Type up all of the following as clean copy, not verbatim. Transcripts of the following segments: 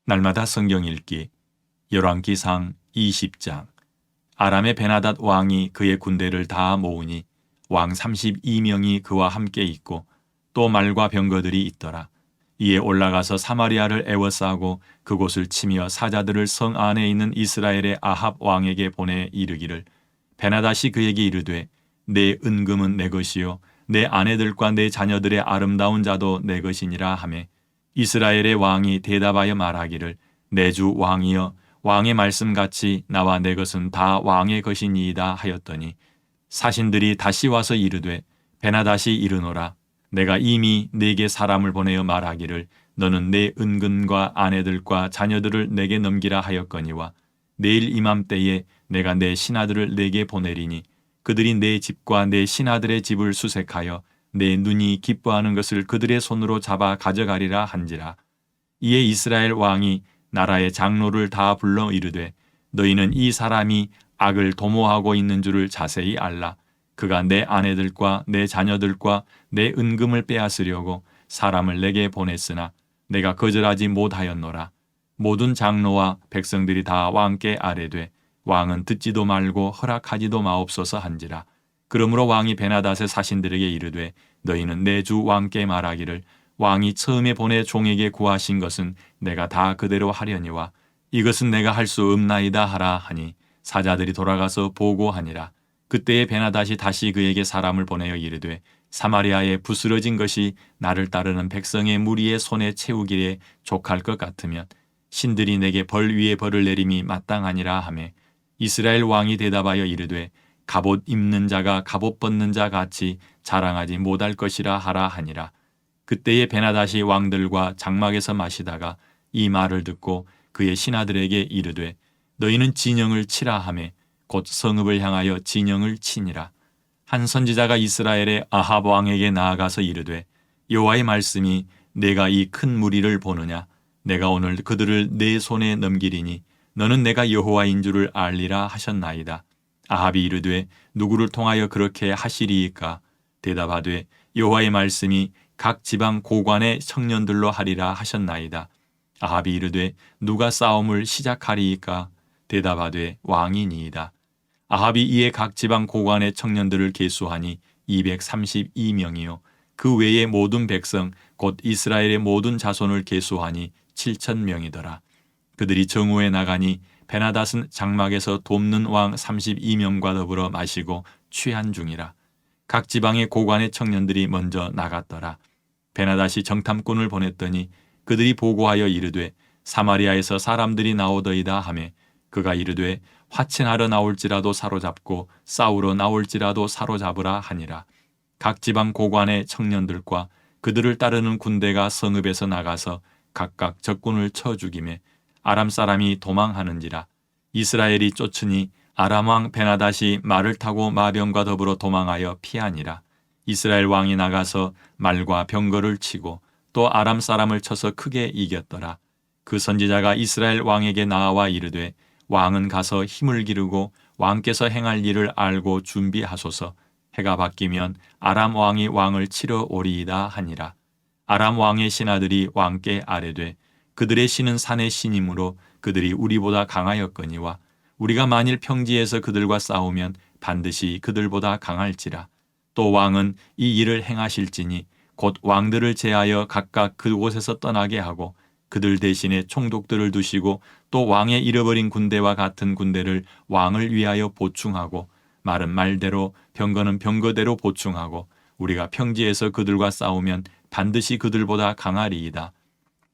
날마다 성경 읽기 열왕기상 20장. 아람의 베나닷 왕이 그의 군대를 다 모으니 왕 32명이 그와 함께 있고 또 말과 병거들이 있더라. 이에 올라가서 사마리아를 에워싸고 그곳을 치며 사자들을 성 안에 있는 이스라엘의 아합 왕에게 보내 이르기를, 베나닷이 그에게 이르되 내 은금은 내 것이요 내 아내들과 내 자녀들의 아름다운 자도 내 것이니라 하매, 이스라엘의 왕이 대답하여 말하기를, 내 주 왕이여 왕의 말씀같이 나와 내 것은 다 왕의 것이니이다 하였더니, 사신들이 다시 와서 이르되 베나닷이 이르노라, 내가 이미 네게 사람을 보내어 말하기를 너는 내 은근과 아내들과 자녀들을 내게 넘기라 하였거니와 내일 이맘때에 내가 내 신하들을 내게 보내리니 그들이 내 집과 내 신하들의 집을 수색하여 내 눈이 기뻐하는 것을 그들의 손으로 잡아 가져가리라 한지라. 이에 이스라엘 왕이 나라의 장로를 다 불러 이르되, 너희는 이 사람이 악을 도모하고 있는 줄을 자세히 알라. 그가 내 아내들과 내 자녀들과 내 은금을 빼앗으려고 사람을 내게 보냈으나 내가 거절하지 못하였노라. 모든 장로와 백성들이 다 왕께 아뢰되 왕은 듣지도 말고 허락하지도 마옵소서 한지라. 그러므로 왕이 베나닷의 사신들에게 이르되, 너희는 내 주 왕께 말하기를, 왕이 처음에 보내 종에게 구하신 것은 내가 다 그대로 하려니와 이것은 내가 할 수 없나이다 하라 하니, 사자들이 돌아가서 보고하니라. 그때에 베나닷이 다시 그에게 사람을 보내어 이르되, 사마리아에 부스러진 것이 나를 따르는 백성의 무리의 손에 채우기에 족할 것 같으면 신들이 내게 벌 위에 벌을 내림이 마땅하니라 하매, 이스라엘 왕이 대답하여 이르되, 갑옷 입는 자가 갑옷 벗는 자 같이 자랑하지 못할 것이라 하라 하니라. 그때에 베나닷이 왕들과 장막에서 마시다가 이 말을 듣고 그의 신하들에게 이르되, 너희는 진영을 치라 하매 곧 성읍을 향하여 진영을 치니라. 한 선지자가 이스라엘의 아합 왕에게 나아가서 이르되, 여호와의 말씀이 내가 이 큰 무리를 보느냐? 내가 오늘 그들을 내 손에 넘기리니 너는 내가 여호와인 줄을 알리라 하셨나이다. 아합이 이르되, 누구를 통하여 그렇게 하시리이까? 대답하되, 여호와의 말씀이 각 지방 고관의 청년들로 하리라 하셨나이다. 아합이 이르되, 누가 싸움을 시작하리이까? 대답하되, 왕이니이다. 아합이 이에 각 지방 고관의 청년들을 계수하니 232명이요 그 외의 모든 백성 곧 이스라엘의 모든 자손을 계수하니 7,000명이더라. 그들이 정오에 나가니 베나닷은 장막에서 돕는 왕 32명과 더불어 마시고 취한 중이라. 각 지방의 고관의 청년들이 먼저 나갔더라. 베나닷이 정탐꾼을 보냈더니 그들이 보고하여 이르되, 사마리아에서 사람들이 나오더이다 하매, 그가 이르되, 화친하러 나올지라도 사로잡고 싸우러 나올지라도 사로잡으라 하니라. 각 지방 고관의 청년들과 그들을 따르는 군대가 성읍에서 나가서 각각 적군을 쳐 죽이매 아람 사람이 도망하는지라. 이스라엘이 쫓으니 아람 왕 베나닷이 말을 타고 마병과 더불어 도망하여 피하니라. 이스라엘 왕이 나가서 말과 병거를 치고 또 아람 사람을 쳐서 크게 이겼더라. 그 선지자가 이스라엘 왕에게 나와 이르되, 왕은 가서 힘을 기르고 왕께서 행할 일을 알고 준비하소서. 해가 바뀌면 아람 왕이 왕을 치러 오리이다 하니라. 아람 왕의 신하들이 왕께 아뢰되, 그들의 신은 산의 신이므로 그들이 우리보다 강하였거니와 우리가 만일 평지에서 그들과 싸우면 반드시 그들보다 강할지라. 또 왕은 이 일을 행하실지니 곧 왕들을 제하여 각각 그곳에서 떠나게 하고 그들 대신에 총독들을 두시고 또 왕의 잃어버린 군대와 같은 군대를 왕을 위하여 보충하고, 말은 말대로 병거는 병거대로 보충하고 우리가 평지에서 그들과 싸우면 반드시 그들보다 강하리이다.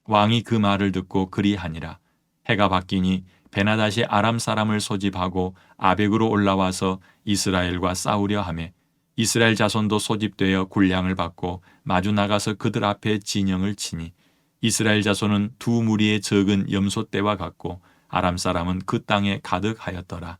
왕이 그 말을 듣고 그리하니라. 해가 바뀌니 베나닷이 아람 사람을 소집하고 아벡으로 올라와서 이스라엘과 싸우려 하매, 이스라엘 자손도 소집되어 군량을 받고 마주 나가서 그들 앞에 진영을 치니, 이스라엘 자손은 두 무리의 적은 염소떼와 같고 아람 사람은 그 땅에 가득하였더라.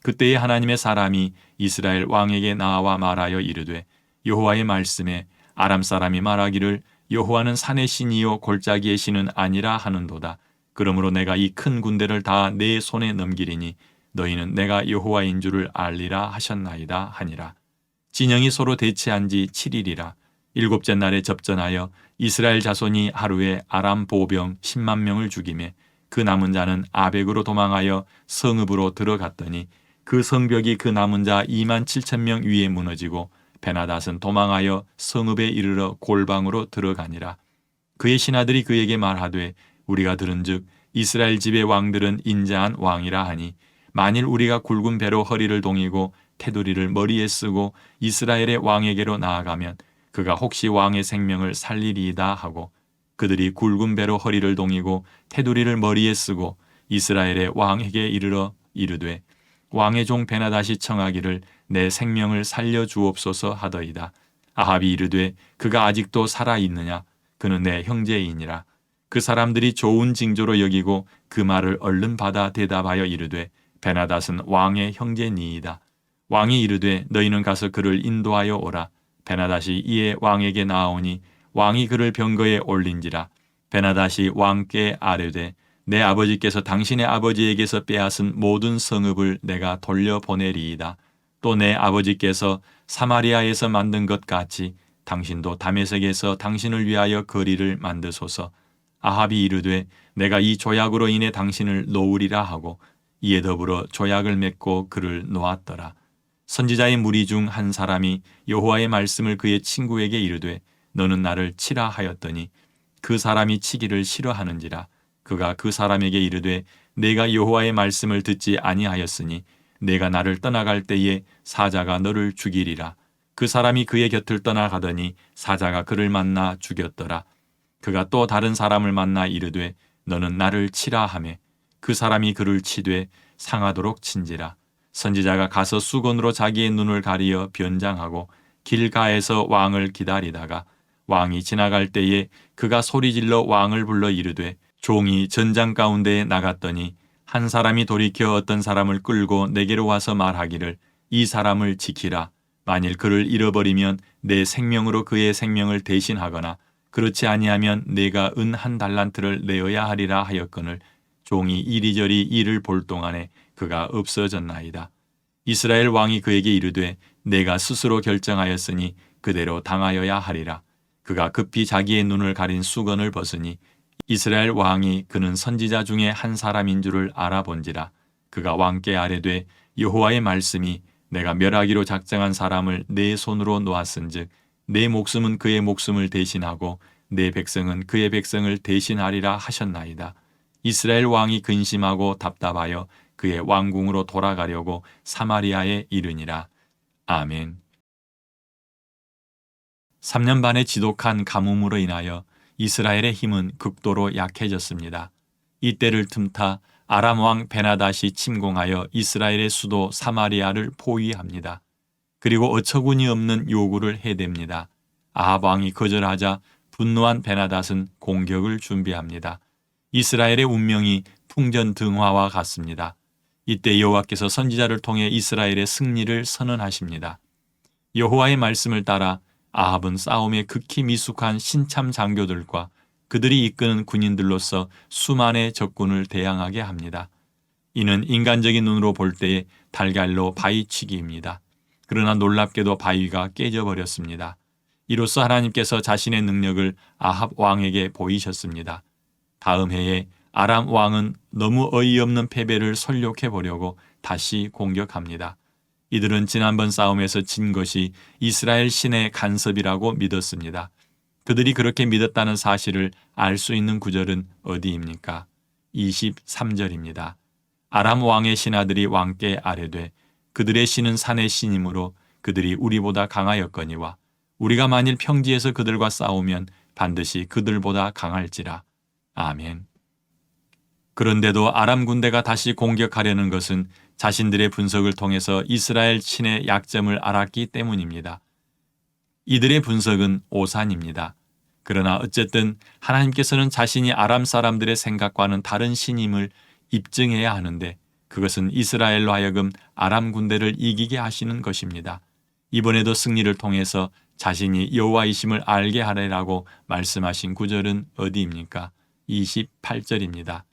그때에 하나님의 사람이 이스라엘 왕에게 나와 말하여 이르되, 여호와의 말씀에 아람 사람이 말하기를, 여호와는 산의 신이요 골짜기의 신은 아니라 하는도다. 그러므로 내가 이 큰 군대를 다 내 손에 넘기리니 너희는 내가 여호와인 줄을 알리라 하셨나이다 하니라. 진영이 서로 대치한 지 7일이라. 일곱째 날에 접전하여 이스라엘 자손이 하루에 아람 보병 10만 명을 죽이매 그 남은 자는 아벡으로 도망하여 성읍으로 들어갔더니 그 성벽이 그 남은 자 2만 7천 명 위에 무너지고 베나닷은 도망하여 성읍에 이르러 골방으로 들어가니라. 그의 신하들이 그에게 말하되 우리가 들은즉 이스라엘 집의 왕들은 인자한 왕이라 하니 만일 우리가 굵은 배로 허리를 동이고 테두리를 머리에 쓰고 이스라엘의 왕에게로 나아가면 그가 혹시 왕의 생명을 살리리이다 하고 그들이 굵은 배로 허리를 동이고 테두리를 머리에 쓰고 이스라엘의 왕에게 이르러 이르되 왕의 종 베나닷이 청하기를 내 생명을 살려주옵소서 하더이다. 아합이 이르되 그가 아직도 살아있느냐? 그는 내 형제이니라. 그 사람들이 좋은 징조로 여기고 그 말을 얼른 받아 대답하여 이르되 베나닷은 왕의 형제니이다. 왕이 이르되 너희는 가서 그를 인도하여 오라. 베나닷이 이에 왕에게 나아오니 왕이 그를 병거에 올린지라. 베나닷이 왕께 아뢰되 내 아버지께서 당신의 아버지에게서 빼앗은 모든 성읍을 내가 돌려보내리이다. 또 내 아버지께서 사마리아에서 만든 것 같이 당신도 다메섹에서 당신을 위하여 거리를 만드소서. 아합이 이르되 내가 이 조약으로 인해 당신을 놓으리라 하고 이에 더불어 조약을 맺고 그를 놓았더라. 선지자의 무리 중 한 사람이 여호와의 말씀을 그의 친구에게 이르되 너는 나를 치라 하였더니 그 사람이 치기를 싫어하는지라. 그가 그 사람에게 이르되 내가 여호와의 말씀을 듣지 아니하였으니 내가 나를 떠나갈 때에 사자가 너를 죽이리라. 그 사람이 그의 곁을 떠나가더니 사자가 그를 만나 죽였더라. 그가 또 다른 사람을 만나 이르되 너는 나를 치라 하매 그 사람이 그를 치되 상하도록 친지라. 선지자가 가서 수건으로 자기의 눈을 가리어 변장하고 길가에서 왕을 기다리다가 왕이 지나갈 때에 그가 소리질러 왕을 불러 이르되 종이 전장 가운데에 나갔더니 한 사람이 돌이켜 어떤 사람을 끌고 내게로 와서 말하기를 이 사람을 지키라. 만일 그를 잃어버리면 내 생명으로 그의 생명을 대신하거나 그렇지 아니하면 내가 은 1달란트를 내어야 하리라 하였거늘 종이 이리저리 이를 볼 동안에 그가 없어졌나이다. 이스라엘 왕이 그에게 이르되 내가 스스로 결정하였으니 그대로 당하여야 하리라. 그가 급히 자기의 눈을 가린 수건을 벗으니 이스라엘 왕이 그는 선지자 중에 한 사람인 줄을 알아본지라. 그가 왕께 아뢰되 여호와의 말씀이 내가 멸하기로 작정한 사람을 내 손으로 놓았은즉 내 목숨은 그의 목숨을 대신하고 내 백성은 그의 백성을 대신하리라 하셨나이다. 이스라엘 왕이 근심하고 답답하여 그의 왕궁으로 돌아가려고 사마리아에 이르니라. 아멘. 3년 반의 지독한 가뭄으로 인하여 이스라엘의 힘은 극도로 약해졌습니다. 이때를 틈타 아람 왕 베나닷이 침공하여 이스라엘의 수도 사마리아를 포위합니다. 그리고 어처구니 없는 요구를 해댑니다. 아합 왕이 거절하자 분노한 베나닷은 공격을 준비합니다. 이스라엘의 운명이 풍전등화와 같습니다. 이때 여호와께서 선지자를 통해 이스라엘의 승리를 선언하십니다. 여호와의 말씀을 따라 아합은 싸움에 극히 미숙한 신참 장교들과 그들이 이끄는 군인들로서 수만의 적군을 대항하게 합니다. 이는 인간적인 눈으로 볼 때의 달걀로 바위치기입니다. 그러나 놀랍게도 바위가 깨져버렸습니다. 이로써 하나님께서 자신의 능력을 아합 왕에게 보이셨습니다. 다음 해에 아람 왕은 너무 어이없는 패배를 설욕해 보려고 다시 공격합니다. 이들은 지난번 싸움에서 진 것이 이스라엘 신의 간섭이라고 믿었습니다. 그들이 그렇게 믿었다는 사실을 알 수 있는 구절은 어디입니까? 23절입니다. 아람 왕의 신하들이 왕께 아뢰되 그들의 신은 산의 신이므로 그들이 우리보다 강하였거니와 우리가 만일 평지에서 그들과 싸우면 반드시 그들보다 강할지라. 아멘. 그런데도 아람 군대가 다시 공격하려는 것은 자신들의 분석을 통해서 이스라엘 신의 약점을 알았기 때문입니다. 이들의 분석은 오산입니다. 그러나 어쨌든 하나님께서는 자신이 아람 사람들의 생각과는 다른 신임을 입증해야 하는데 그것은 이스라엘로 하여금 아람 군대를 이기게 하시는 것입니다. 이번에도 승리를 통해서 자신이 여호와이심을 알게 하리라고 말씀하신 구절은 어디입니까? 28절입니다.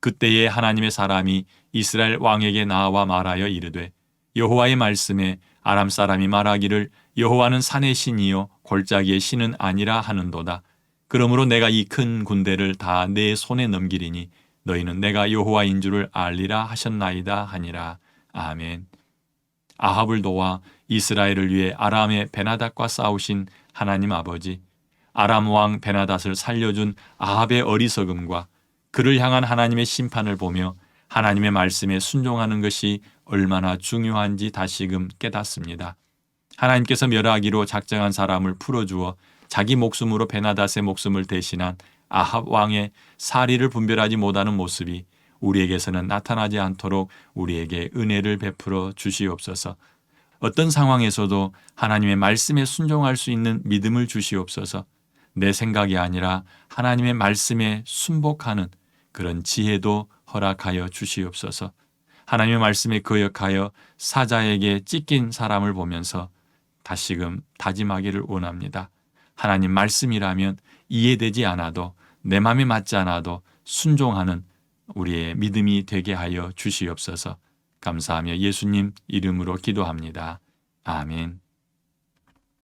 그때에 하나님의 사람이 이스라엘 왕에게 나와 말하여 이르되 여호와의 말씀에 아람 사람이 말하기를 여호와는 산의 신이요 골짜기의 신은 아니라 하는도다. 그러므로 내가 이 큰 군대를 다 내 손에 넘기리니 너희는 내가 여호와인 줄을 알리라 하셨나이다 하니라. 아멘. 아합을 도와 이스라엘을 위해 아람의 베나닷과 싸우신 하나님 아버지, 아람 왕 베나닷을 살려준 아합의 어리석음과 그를 향한 하나님의 심판을 보며 하나님의 말씀에 순종하는 것이 얼마나 중요한지 다시금 깨닫습니다. 하나님께서 멸하기로 작정한 사람을 풀어주어 자기 목숨으로 베나닷의 목숨을 대신한 아합 왕의 사리를 분별하지 못하는 모습이 우리에게서는 나타나지 않도록 우리에게 은혜를 베풀어 주시옵소서. 어떤 상황에서도 하나님의 말씀에 순종할 수 있는 믿음을 주시옵소서. 내 생각이 아니라 하나님의 말씀에 순복하는 그런 지혜도 허락하여 주시옵소서. 하나님의 말씀에 거역하여 사자에게 찢긴 사람을 보면서 다시금 다짐하기를 원합니다. 하나님 말씀이라면 이해되지 않아도 내 마음에 맞지 않아도 순종하는 우리의 믿음이 되게 하여 주시옵소서. 감사하며 예수님 이름으로 기도합니다. 아멘.